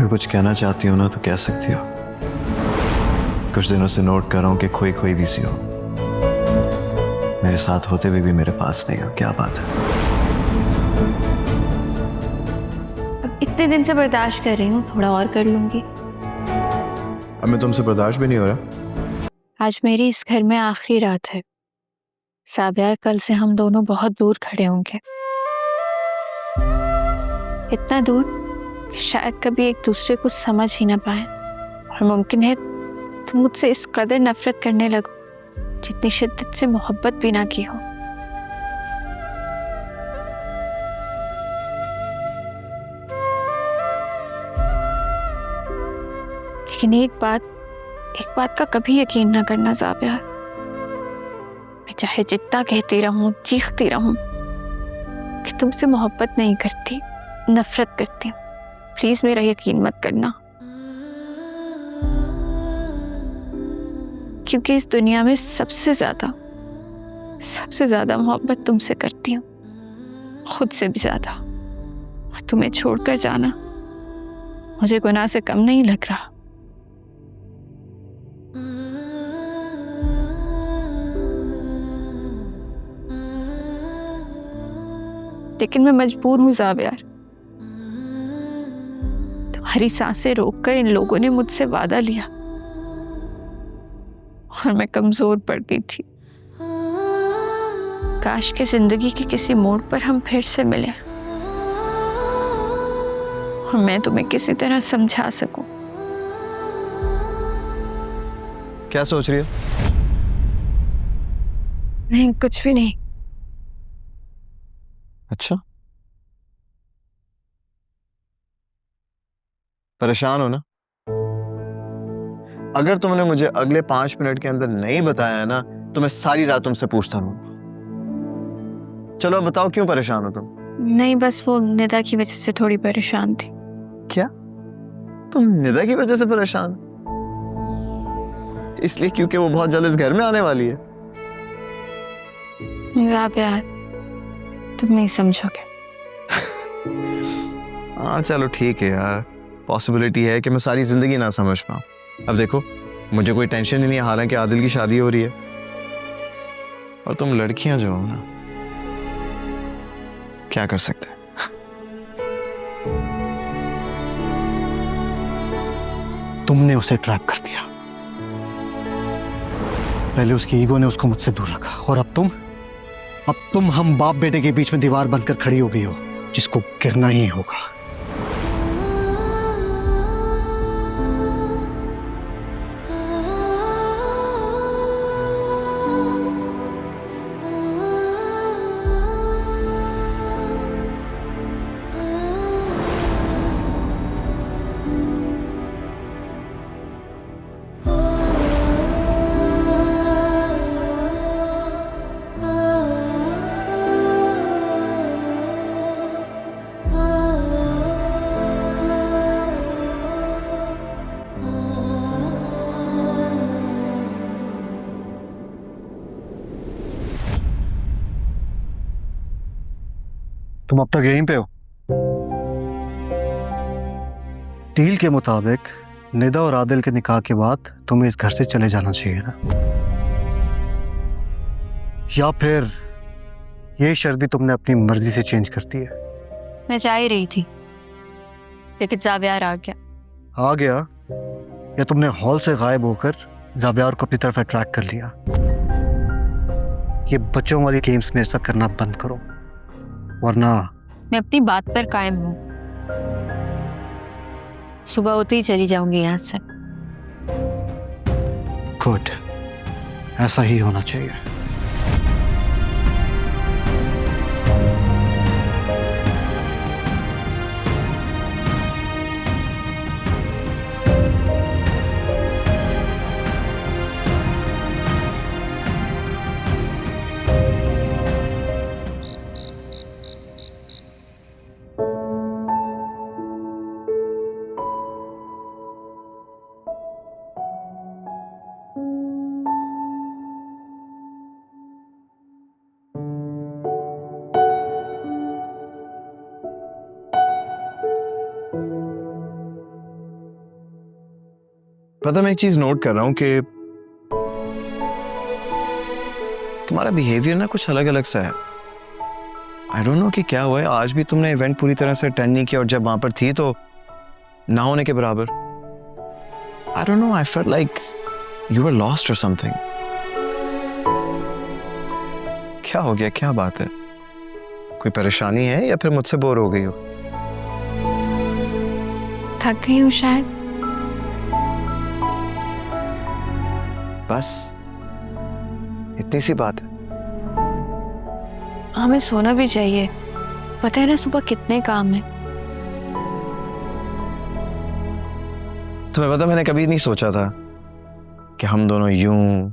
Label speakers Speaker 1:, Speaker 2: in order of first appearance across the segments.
Speaker 1: कुछ कहना चाहती हो ना तो कह सकती हो। कुछ दिनों से नोट कर रहा हूं कि खोई खोई भी सी हो। मेरे साथ होते हुए भी मेरे पास नहीं हो। क्या बात है?
Speaker 2: अब इतने दिन से बर्दाश्त कर रही हूँ, थोड़ा और कर लूंगी।
Speaker 1: अब मैं तुमसे बर्दाश्त भी नहीं हो रहा।
Speaker 2: आज मेरी इस घर में आखिरी रात है साबिया। कल से हम दोनों बहुत दूर खड़े होंगे, इतना दूर कि शायद कभी एक दूसरे को समझ ही ना पाए। और मुमकिन है तुम मुझसे इस कदर नफरत करने लगो जितनी शिद्दत से मोहब्बत भी ना की हो। लेकिन एक बात का कभी यकीन ना करना ज़ाबिया, मैं चाहे जितना कहती रहूं, चीखती रहूं कि तुमसे मोहब्बत नहीं करती, नफरत करती हूँ, प्लीज मेरा यकीन मत करना। क्योंकि इस दुनिया में सबसे ज्यादा मोहब्बत तुमसे करती हूँ, खुद से भी ज्यादा। और तुम्हें छोड़कर जाना मुझे गुनाह से कम नहीं लग रहा। लेकिन मैं मजबूर हूं ज़ाबिया। तुम्हारी सांसें रोककर इन लोगों ने मुझसे वादा लिया और मैं कमजोर पड़ गई थी। काश के जिंदगी के किसी मोड़ पर हम फिर से मिले और मैं तुम्हें किसी तरह समझा सकूं।
Speaker 1: क्या सोच रही हो?
Speaker 2: नहीं, कुछ भी नहीं।
Speaker 1: अच्छा, परेशान हो ना? अगर तुमने मुझे अगले 5 मिनट के अंदर नहीं बताया ना तो मैं सारी रात तुमसे पूछता रहूंगा। चलो अब बताओ, क्यों परेशान हो तुम?
Speaker 2: नहीं, बस वो निदा की वजह से थोड़ी परेशान थी।
Speaker 1: क्या तुम निदा की वजह से परेशान? इसलिए क्योंकि वो बहुत जल्द इस घर में आने वाली है?
Speaker 2: ज़ाबिया, तुम नहीं समझोगे।
Speaker 1: हाँ चलो ठीक है यार, पॉसिबिलिटी है कि मैं सारी जिंदगी ना समझ पाऊं। अब देखो, मुझे कोई टेंशन ही नहीं है, हालांकि आदिल की शादी हो रही है। और तुम लड़कियां जो हो ना, क्या कर सकते हैं?
Speaker 3: तुमने उसे ट्रैप कर दिया। पहले उसकी ईगो ने उसको मुझसे दूर रखा और अब तुम हम बाप बेटे के बीच में दीवार बनकर खड़ी हो गई हो जिसको गिरना ही होगा। तुम अब तक यहीं पे हो? डील के मुताबिक निदा और आदिल के निकाह के बाद तुम्हें इस घर से चले जाना चाहिए ना? या फिर ये शर्त भी तुमने अपनी मर्जी से चेंज कर दी है?
Speaker 2: मैं जा ही रही थी लेकिन ज़ाबियार आ गया।
Speaker 3: आ गया या तुमने हॉल से गायब होकर ज़ाबियार को अपनी तरफ अट्रैक्ट कर लिया? ये बच्चों वाली गेम्स मेरे साथ करना बंद करो, वरना
Speaker 2: मैं अपनी बात पर कायम हूँ। सुबह होते ही चली जाऊंगी यहाँ से।
Speaker 3: गुड, ऐसा ही होना चाहिए।
Speaker 1: पता मैं एक चीज नोट कर रहा हूँ कि तुम्हारा बिहेवियर ना कुछ अलग अलग सा है। आई डोंट नो कि क्या हुआ है, आज भी तुमने इवेंट पूरी तरह से अटेंड नहीं किया और जब वहां पर थी तो ना होने के बराबर। I don't know, I felt like you were lost और समथिंग। क्या हो गया, क्या बात है? कोई परेशानी है या फिर मुझसे बोर हो गई हो?
Speaker 2: थक गई हूँ शायद।
Speaker 1: बस इतनी सी बात है?
Speaker 2: हमें सोना भी चाहिए, पता है ना सुबह कितने काम है।
Speaker 1: तुम्हें पता मैंने कभी नहीं सोचा था कि हम दोनों यूं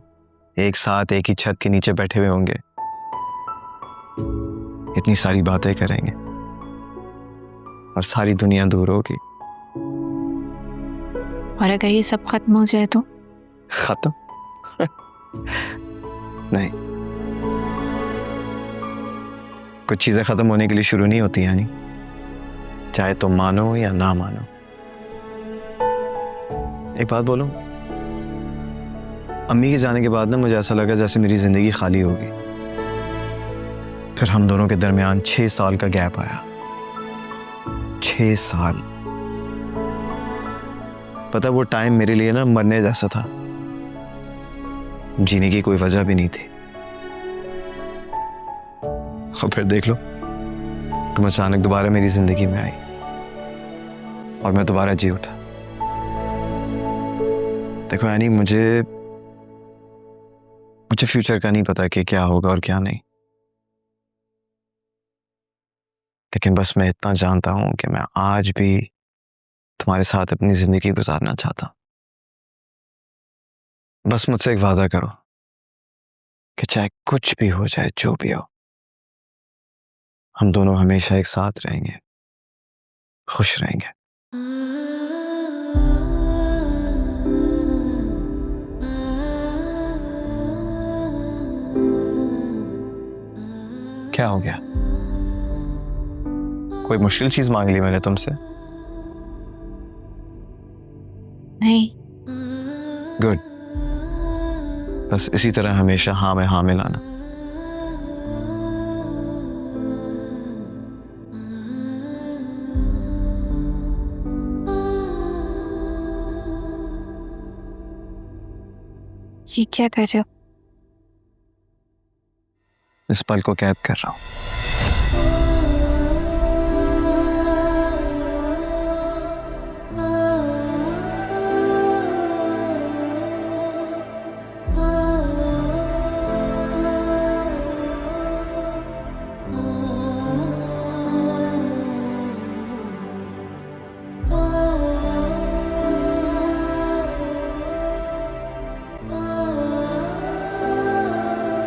Speaker 1: एक साथ एक ही छत के नीचे बैठे हुए होंगे, इतनी सारी बातें करेंगे और सारी दुनिया दूर होगी।
Speaker 2: और अगर ये सब खत्म हो जाए तो?
Speaker 1: खत्म? नहीं, कुछ चीजें खत्म होने के लिए शुरू नहीं होती यानी, चाहे तुम मानो या ना मानो। एक बात बोलूं, अम्मी के जाने के बाद ना मुझे ऐसा लगा जैसे मेरी जिंदगी खाली होगी। फिर हम दोनों के दरमियान 6 साल का गैप आया। 6 साल। पता वो टाइम मेरे लिए ना मरने जैसा था, जीने की कोई वजह भी नहीं थी। और फिर देख लो, तुम अचानक दोबारा मेरी जिंदगी में आई और मैं दोबारा जी उठा। देखो यानी मुझे फ्यूचर का नहीं पता कि क्या होगा और क्या नहीं, लेकिन बस मैं इतना जानता हूं कि मैं आज भी तुम्हारे साथ अपनी जिंदगी गुजारना चाहता हूं। बस मुझसे एक वादा करो कि चाहे कुछ भी हो जाए, जो भी हो, हम दोनों हमेशा एक साथ रहेंगे, खुश रहेंगे। क्या हो गया? कोई मुश्किल चीज मांग ली मैंने तुमसे?
Speaker 2: नहीं।
Speaker 1: गुड। बस इसी तरह हमेशा हाँ में हाँ मिलाना।
Speaker 2: ये क्या कर रहे हो?
Speaker 1: इस पल को कैद कर रहा हूं।